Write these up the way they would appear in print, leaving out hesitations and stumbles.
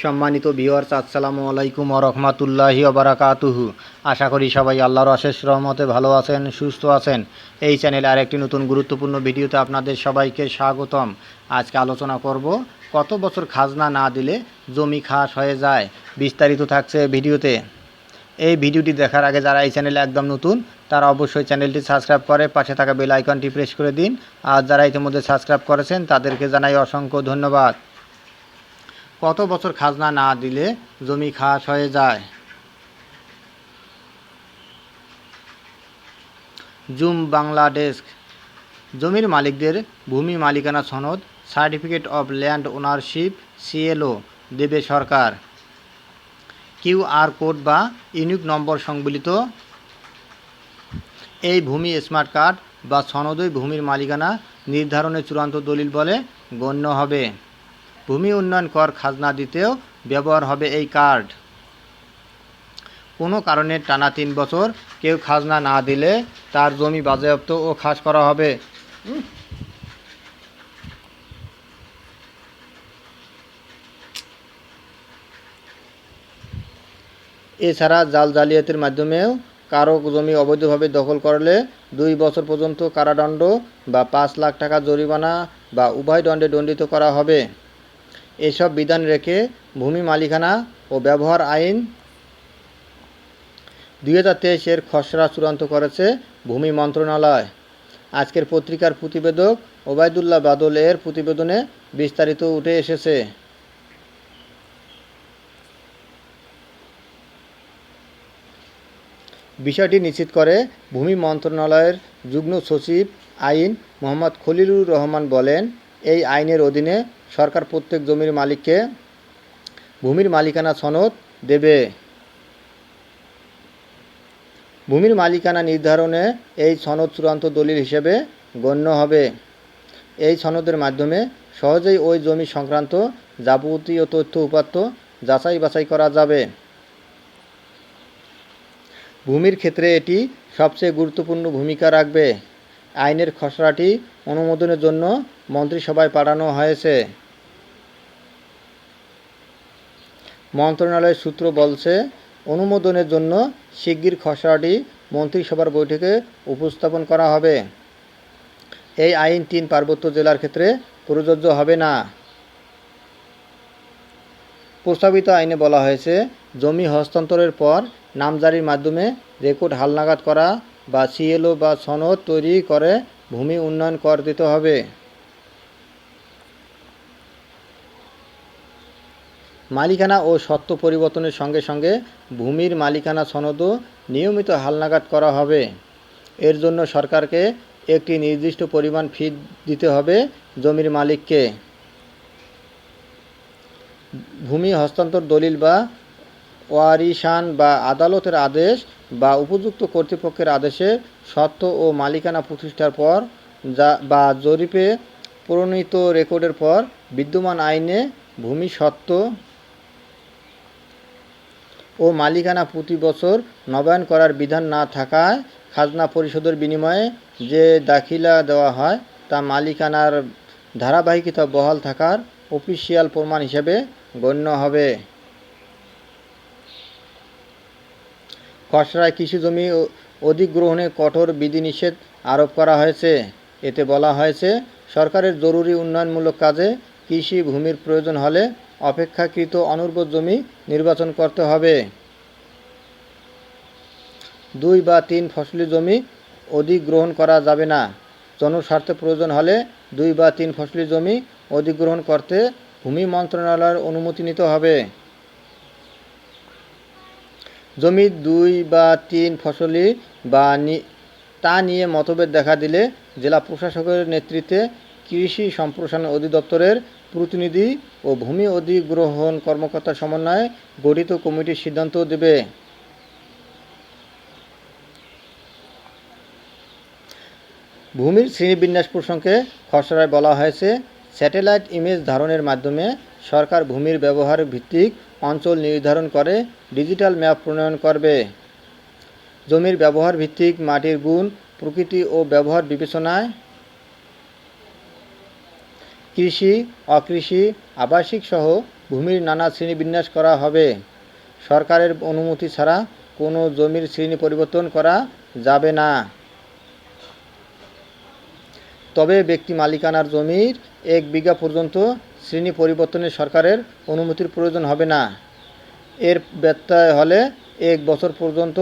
সম্মানিত ভিউয়ার্স, আসসালামু আলাইকুম ওয়া রাহমাতুল্লাহি ওয়া বারাকাতুহু। আশা করি সবাই আল্লাহর অশেষ রহমতে ভালো আছেন, সুস্থ আছেন। এই চ্যানেলে আরেকটি নতুন গুরুত্বপূর্ণ ভিডিওতে আপনাদের সবাইকে স্বাগতম। আজকে আলোচনা করব কত বছর খাজনা না দিলে জমি খাস হয়ে যায়। বিস্তারিত থাকছে ভিডিওতে। এই ভিডিওটি দেখার আগে যারা এই চ্যানেলে একদম নতুন তারা অবশ্যই চ্যানেলটি সাবস্ক্রাইব করে পাশে থাকা বেল আইকনটি প্রেস করে দিন। আর যারা ইতিমধ্যে সাবস্ক্রাইব করেছেন তাদেরকে জানাই অসংখ্য ধন্যবাদ। কত বছর খাজনা না দিলে জমি খাস হয়ে যায়? Zoom Bangla desk. জমির মালিকদের ভূমি মালিকানা সনদ, certificate of land ownership CLO দেবে সরকার। কিউআর কোড বা ইউনিক নম্বর সংবলিত এই ভূমি স্মার্ট কার্ড বা সনদই ভূমির মালিকানা নির্ধারণের চূড়ান্ত দলিল বলে গণ্য হবে। ভূমি উন্নয়ন কর খাজনা দিতেও ব্যবহার হবে এই কার্ড। কোনো কারণে টানা 3 বছর কেউ খাজনা না দিলে তার জমি বাজেয়াপ্ত ও খাস করা হবে। এছাড়া জালিয়াতির মাধ্যমেও কারো জমি অবৈধভাবে দখল করলে 2 বছর পর্যন্ত কারাদণ্ড বা 5 লাখ টাকা জরিমানা বা উভয় দণ্ডে দণ্ডিত করা হবে। এসব বিধান রেখে ভূমি মালিকানা ও ব্যবহার আইন 2023 এর খসড়া চূড়ান্ত করেছে ভূমি মন্ত্রণালয়। আজকের পত্রিকার প্রতিবেদক ওবায়দুল্লাহ বাদল এর প্রতিবেদনে বিস্তারিত উঠে এসেছে। বিষয়টি নিশ্চিত করে ভূমি মন্ত্রণালয়ের যুগ্ম সচিব আইন মোহাম্মদ খলিলুর রহমান বলেন, এই আইনের অধীনে সরকার প্রত্যেক জমির মালিককে ভূমির মালিকানা সনদ দেবে। ভূমির মালিকানা নির্ধারণে এই সনদ চূড়ান্ত দলিল হিসেবে গণ্য হবে। এই সনদের মাধ্যমে সহজেই ওই জমি সংক্রান্ত যাবতীয় তথ্য উপাত্ত যাচাই বাছাই করা যাবে। ভূমির ক্ষেত্রে এটি সবচেয়ে গুরুত্বপূর্ণ ভূমিকা রাখবে। আইনের খসড়াটি অনুমোদনের জন্য মন্ত্রিসভায় পাঠানো হয়েছে। মন্ত্রণালয়ের সূত্র বলছে, অনুমোদনের জন্য শিগগির খসড়াটি মন্ত্রিসভার বৈঠকে উপস্থাপন করা হবে। এই আইন 3 পার্বত্য জেলার ক্ষেত্রে প্রযোজ্য হবে না। প্রস্তাবিত আইনে বলা হয়েছে, জমি হস্তান্তরের পর নামজারির মাধ্যমে রেকর্ড হালনাগাদ করা বা সিএলও বা সনদ তৈরি করে ভূমি উন্নয়ন কর দিতে হবে। মালিকানা ও স্বত্ব পরিবর্তনের সঙ্গে সঙ্গে ভূমির মালিকানা সনদও নিয়মিত হালনাগাদ করা হবে। এর জন্য সরকারকে একটি নির্দিষ্ট পরিমাণ ফি দিতে হবে জমির মালিককে। ভূমি হস্তান্তর দলিল বা ওয়ারিশান বা আদালতের আদেশ বা উপযুক্ত কর্তৃপক্ষের আদেশে স্বত্ব ও মালিকানা প্রতিষ্ঠার পর বা জরিপে প্রণীত রেকর্ডের পর বিদ্যমান আইনে ভূমি স্বত্ব ও মালিকানা প্রতি বছর নবায়ন করার বিধান না থাকায় খাজনা পরিশোধের বিনিময়ে যে দাখিলা দেওয়া হয় তা মালিকানার ধারাবাহিকতা বহাল থাকার অফিসিয়াল প্রমাণ হিসেবে গণ্য হবে। খসড়ায় কৃষি জমি অধিগ্রহণে কঠোর বিধিনিষেধ আরোপ করা হয়েছে। এতে বলা হয়েছে, সরকারের জরুরি উন্নয়নমূলক কাজে কৃষি ভূমির প্রয়োজন হলে অপেক্ষাকৃত অনুর্বর জমি নির্বাচন করতে হবে। 2 বা 3 ফসলি জমি অধিগ্রহণ করা যাবে না। জনস্বার্থে প্রয়োজন হলে 2 বা 3 ফসলি জমি অধিগ্রহণ করতে ভূমি মন্ত্রণালয়ের অনুমতি নিতে হবে। জমি 2 বা 3 ফসলি বা তা নিয়ে মতভেদ দেখা দিলে জেলা প্রশাসকের নেতৃত্বে কৃষি সম্প্রসারণ অধিদপ্তরের প্রতিনিধি ও ভূমি অধিগ্রহণ কর্মকর্তার সমন্বয়ে গঠিত কমিটি সিদ্ধান্ত দেবে। ভূমির শ্রেণীবিন্যাস প্রসঙ্গে খসড়ায় বলা হয়েছে, স্যাটেলাইট ইমেজ ধারণের মাধ্যমে সরকার ভূমির ব্যবহার ভিত্তিক অঞ্চল নির্ধারণ করে ডিজিটাল ম্যাপ প্রণয়ন করবে। জমির ব্যবহার ভিত্তিক মাটির গুণ, প্রকৃতি ও ব্যবহার বিবেচনায় কৃষি, অকৃষি, আবাসিক সহ ভূমির নানা শ্রেণীবিন্যাস করা হবে। সরকারের অনুমতি ছাড়া কোনো জমির শ্রেণী পরিবর্তন করা যাবে না। তবে ব্যক্তি মালিকানার জমির 1 বিঘা পর্যন্ত শ্রেণী পরিবর্তনে সরকারের অনুমতির প্রয়োজন হবে না। এর ব্যত্যয় হলে 1 বছর পর্যন্ত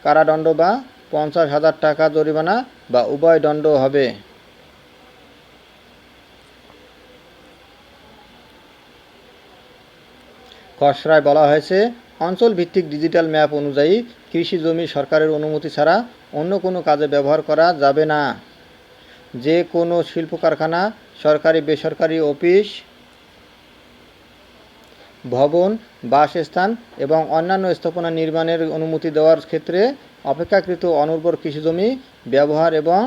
কারাদণ্ড বা 50,000 টাকা জরিমানা বা উভয় দণ্ড হবে। খসড়ায় বলা হয়েছে, অঞ্চলভিত্তিক ডিজিটাল ম্যাপ অনুযায়ী কৃষি জমি সরকারের অনুমতি ছাড়া অন্য কোনো কাজে ব্যবহার করা যাবে না। যে কোনো শিল্প কারখানা, সরকারি বেসরকারি অফিস, ভবন, বাসস্থান এবং অন্যান্য স্থাপনা নির্মাণের অনুমতি দেওয়ার ক্ষেত্রে অপেক্ষাকৃত অনুর্বর কৃষিজমি ব্যবহার এবং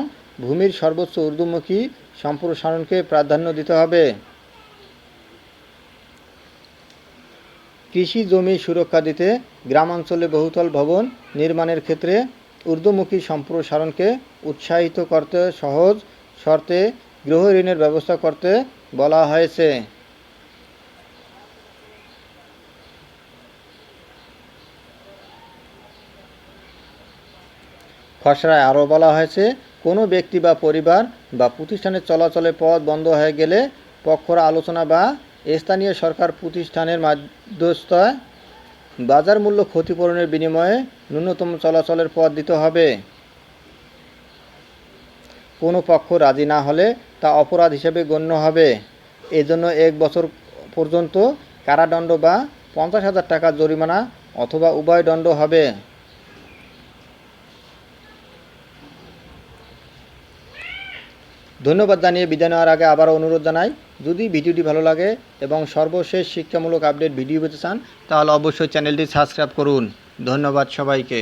ভূমির সর্বোচ্চ ঊর্ধ্বমুখী সম্প্রসারণকে প্রাধান্য দিতে হবে। কৃষি জমি সুরক্ষা দিতে গ্রামাঞ্চলে বহুতল ভবন নির্মাণের ক্ষেত্রে ঊর্ধ্বমুখী সম্প্রসারণকে উৎসাহিত করতে সহজ শর্তে গৃহ ঋণের ব্যবস্থা করতে বলা হয়েছে। খসড়ায় আরও বলা হয়েছে, কোনো ব্যক্তি বা পরিবার বা প্রতিষ্ঠানের চলাচলের পথ বন্ধ হয়ে গেলে পক্ষরা আলোচনা বা স্থানীয় সরকার প্রতিষ্ঠানের মধ্যস্থতায় বাজার মূল্য ক্ষতিপূরণের বিনিময়ে ন্যূনতম চলাচলের পথ দিতে হবে। কোনো পক্ষ রাজি না হলে তা অপরাধ হিসেবে গণ্য হবে। এজন্য 1 বছর পর্যন্ত কারাদণ্ড বা 50,000 টাকা জরিমানা অথবা উভয় দণ্ড হবে। ধন্যবাদ জানিয়ে বিদায় নেওয়ার আগে আবারও অনুরোধ জানাই, যদি ভিডিওটি ভালো লাগে এবং সর্বশেষ শিক্ষামূলক আপডেট ভিডিও পেতে চান তাহলে অবশ্যই চ্যানেলটি সাবস্ক্রাইব করুন। ধন্যবাদ সবাইকে।